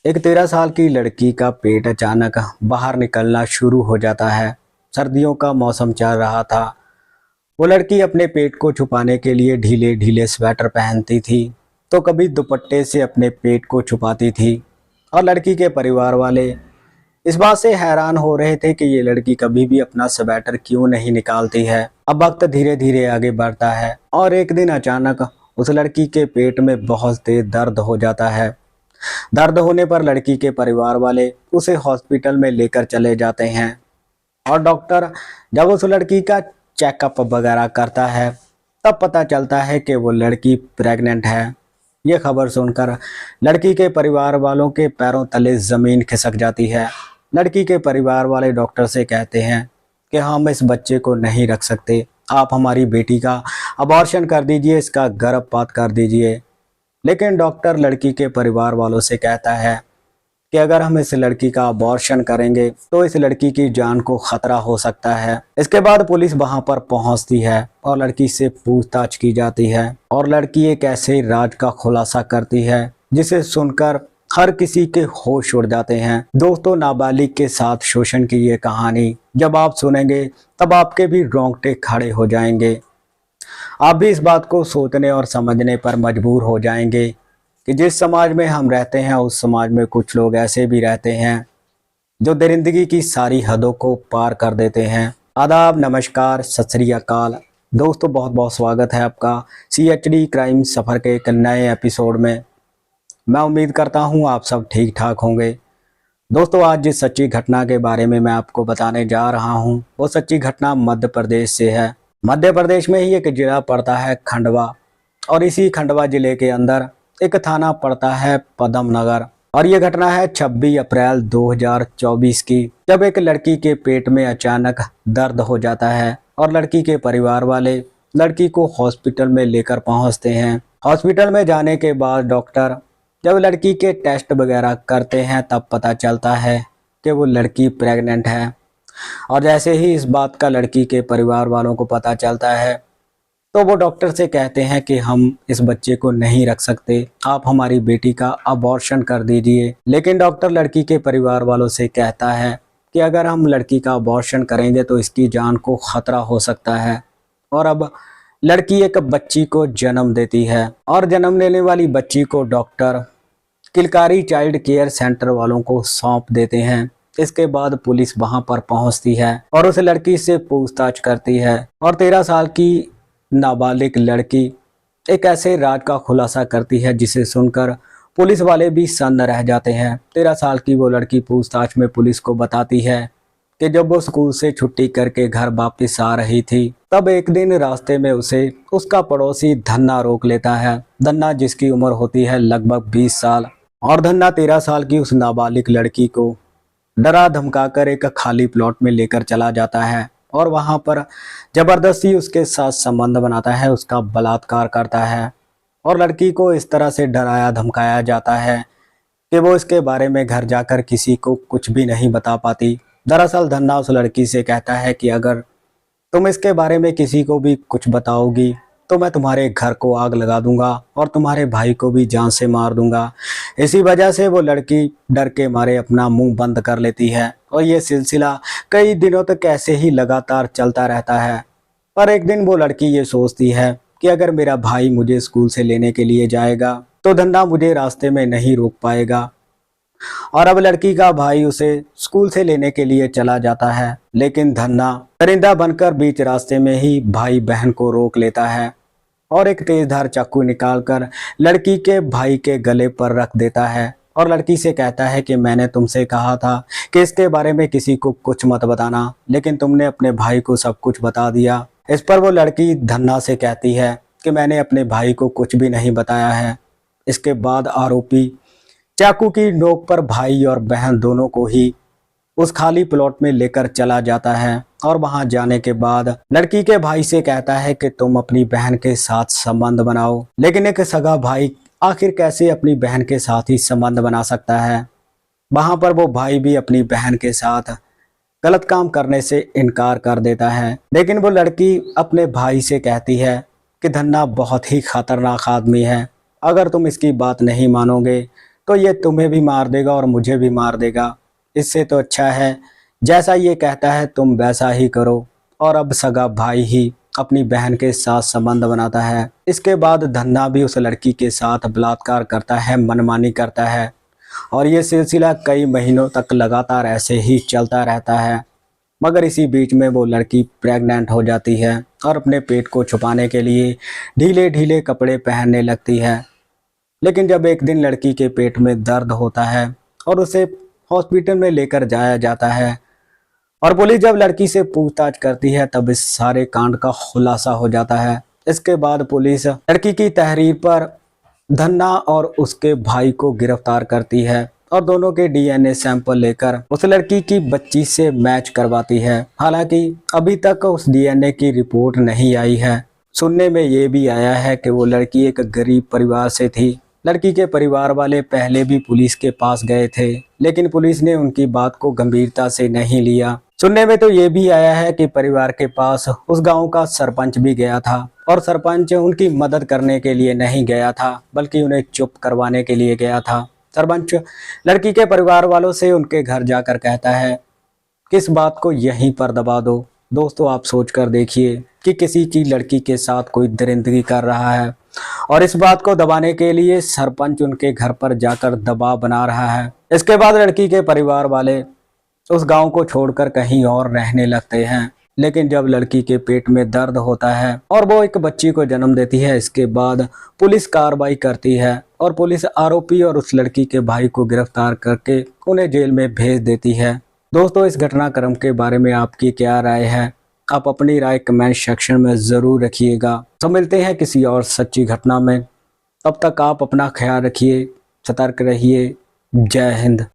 एक 13 साल की लड़की का पेट अचानक बाहर निकलना शुरू हो जाता है। सर्दियों का मौसम चल रहा था। वो लड़की अपने पेट को छुपाने के लिए ढीले ढीले स्वेटर पहनती थी, तो कभी दुपट्टे से अपने पेट को छुपाती थी। और लड़की के परिवार वाले इस बात से हैरान हो रहे थे कि ये लड़की कभी भी अपना स्वेटर क्यों नहीं निकालती है। अब वक्त धीरे धीरे आगे बढ़ता है और एक दिन अचानक उस लड़की के पेट में बहुत तेज दर्द हो जाता है। दर्द होने पर लड़की के परिवार वाले उसे हॉस्पिटल में लेकर चले जाते हैं और डॉक्टर जब उस लड़की का चेकअप वगैरह करता है तब पता चलता है कि वो लड़की प्रेग्नेंट है। ये खबर सुनकर लड़की के परिवार वालों के पैरों तले ज़मीन खिसक जाती है। लड़की के परिवार वाले डॉक्टर से कहते हैं कि हम इस बच्चे को नहीं रख सकते, आप हमारी बेटी का अबॉर्शन कर दीजिए, इसका गर्भपात कर दीजिए। लेकिन डॉक्टर लड़की के परिवार वालों से कहता है कि अगर हम इस लड़की का अबॉर्शन करेंगे तो इस लड़की की जान को खतरा हो सकता है। इसके बाद पुलिस वहां पर पहुंचती है और लड़की से पूछताछ की जाती है और लड़की एक ऐसे राज का खुलासा करती है जिसे सुनकर हर किसी के होश उड़ जाते हैं। दोस्तों, नाबालिग के साथ शोषण की ये कहानी जब आप सुनेंगे तब आपके भी रोंगटे खड़े हो जाएंगे। आप भी इस बात को सोचने और समझने पर मजबूर हो जाएंगे कि जिस समाज में हम रहते हैं उस समाज में कुछ लोग ऐसे भी रहते हैं जो दरिंदगी की सारी हदों को पार कर देते हैं। आदाब, नमस्कार, सत श्री अकाल। दोस्तों, बहुत बहुत स्वागत है आपका CHD क्राइम सफ़र के एक नए एपिसोड में। मैं उम्मीद करता हूं आप सब ठीक ठाक होंगे। दोस्तों, आज जिस सच्ची घटना के बारे में मैं आपको बताने जा रहा हूं वो सच्ची घटना मध्य प्रदेश से है। मध्य प्रदेश में ही एक जिला पड़ता है खंडवा, और इसी खंडवा जिले के अंदर एक थाना पड़ता है पदम नगर। और ये घटना है 26 अप्रैल 2024 की, जब एक लड़की के पेट में अचानक दर्द हो जाता है और लड़की के परिवार वाले लड़की को हॉस्पिटल में लेकर पहुंचते हैं। हॉस्पिटल में जाने के बाद डॉक्टर जब लड़की के टेस्ट वगैरह करते हैं तब पता चलता है कि वो लड़की प्रेग्नेंट है। और जैसे ही इस बात का लड़की के परिवार वालों को पता चलता है तो वो डॉक्टर से कहते हैं कि हम इस बच्चे को नहीं रख सकते, आप हमारी बेटी का अबॉर्शन कर दीजिए। लेकिन डॉक्टर लड़की के परिवार वालों से कहता है कि अगर हम लड़की का अबॉर्शन करेंगे तो इसकी जान को खतरा हो सकता है। और अब लड़की एक बच्ची को जन्म देती है और जन्म लेने वाली बच्ची को डॉक्टर किलकारी चाइल्ड केयर सेंटर वालों को सौंप देते हैं। इसके बाद पुलिस वहां पर पहुंचती है और उस लड़की से पूछताछ करती है और 13 साल की नाबालिग लड़की एक ऐसे राज का खुलासा करती है जिसे सुनकर पुलिस वाले भी सन्न रह जाते हैं। 13 साल की वो लड़की पूछताछ में पुलिस को बताती है कि जब वो स्कूल से छुट्टी करके घर वापस आ रही थी तब एक दिन रास्ते में उसे उसका पड़ोसी धन्ना रोक लेता है। धन्ना, जिसकी उम्र होती है लगभग 20 साल, और धन्ना 13 साल की उस नाबालिग लड़की को डरा धमकाकर एक खाली प्लॉट में लेकर चला जाता है और वहां पर जबरदस्ती उसके साथ संबंध बनाता है, उसका बलात्कार करता है। और लड़की को इस तरह से डराया धमकाया जाता है कि वो इसके बारे में घर जाकर किसी को कुछ भी नहीं बता पाती। दरअसल धन्ना उस लड़की से कहता है कि अगर तुम इसके बारे में किसी को भी कुछ बताओगी तो मैं तुम्हारे घर को आग लगा दूंगा और तुम्हारे भाई को भी जान से मार दूंगा। इसी वजह से वो लड़की डर के मारे अपना मुंह बंद कर लेती है और ये सिलसिला कई दिनों तक ऐसे ही लगातार चलता रहता है। पर एक दिन वो लड़की ये सोचती है कि अगर मेरा भाई मुझे स्कूल से लेने के लिए जाएगा तो धन्ना मुझे रास्ते में नहीं रोक पाएगा। और अब लड़की का भाई उसे स्कूल से लेने के लिए चला जाता है, लेकिन धन्ना दरिंदा बनकर बीच रास्ते में ही भाई बहन को रोक लेता है और एक तेजधार चाकू निकालकर लड़की के भाई के गले पर रख देता है और लड़की से कहता है कि मैंने तुमसे कहा था कि इसके बारे में किसी को कुछ मत बताना, लेकिन तुमने अपने भाई को सब कुछ बता दिया। इस पर वो लड़की धन्ना से कहती है कि मैंने अपने भाई को कुछ भी नहीं बताया है। इसके बाद आरोपी चाकू की नोक पर भाई और बहन दोनों को ही उस खाली प्लॉट में लेकर चला जाता है और वहां जाने के बाद लड़की के भाई से कहता है कि तुम अपनी बहन के साथ संबंध बनाओ। लेकिन एक सगा भाई आखिर कैसे अपनी बहन के साथ ही संबंध बना सकता है। वहां पर वो भाई भी अपनी बहन के साथ गलत काम करने से इनकार कर देता है। लेकिन वो लड़की अपने भाई से कहती है कि धन्ना बहुत ही खतरनाक आदमी है, अगर तुम इसकी बात नहीं मानोगे तो ये तुम्हें भी मार देगा और मुझे भी मार देगा। इससे तो अच्छा है जैसा ये कहता है तुम वैसा ही करो। और अब सगा भाई ही अपनी बहन के साथ संबंध बनाता है। इसके बाद धन्ना भी उस लड़की के साथ बलात्कार करता है, मनमानी करता है और ये सिलसिला कई महीनों तक लगातार ऐसे ही चलता रहता है। मगर इसी बीच में वो लड़की प्रेग्नेंट हो जाती है और अपने पेट को छुपाने के लिए ढीले ढीले कपड़े पहनने लगती है। लेकिन जब एक दिन लड़की के पेट में दर्द होता है और उसे हॉस्पिटल में लेकर जाया जाता है और पुलिस जब लड़की से पूछताछ करती है तब इस सारे कांड का खुलासा हो जाता है। इसके बाद पुलिस लड़की की तहरीर पर धन्ना और उसके भाई को गिरफ्तार करती है और दोनों के डीएनए सैंपल लेकर उस लड़की की बच्ची से मैच करवाती है। हालांकि अभी तक उस डीएनए की रिपोर्ट नहीं आई है। सुनने में ये भी आया है कि वो लड़की एक गरीब परिवार से थी। लड़की के परिवार वाले पहले भी पुलिस के पास गए थे लेकिन पुलिस ने उनकी बात को गंभीरता से नहीं लिया। सुनने में तो ये भी आया है कि परिवार के पास उस गांव का सरपंच भी गया था और सरपंच उनकी मदद करने के लिए नहीं गया था बल्कि उन्हें चुप करवाने के लिए गया था। सरपंच लड़की के परिवार वालों से उनके घर जाकर कहता है कि इस बात को यहीं पर दबा दो। दोस्तों आप सोच कर देखिए कि किसी की लड़की के साथ कोई दरिंदगी कर रहा है और इस बात को दबाने के लिए सरपंच उनके घर पर जाकर दबाव बना रहा है। इसके बाद लड़की के परिवार वाले उस गांव को छोड़कर कहीं और रहने लगते हैं। लेकिन जब लड़की के पेट में दर्द होता है और वो एक बच्ची को जन्म देती है, इसके बाद पुलिस कार्रवाई करती है और पुलिस आरोपी और उस लड़की के भाई को गिरफ्तार करके उन्हें जेल में भेज देती है। दोस्तों इस घटनाक्रम के बारे में आपकी क्या राय है? आप अपनी राय कमेंट सेक्शन में ज़रूर रखिएगा। तो मिलते हैं किसी और सच्ची घटना में। तब तक आप अपना ख्याल रखिए, सतर्क रहिए। जय हिंद।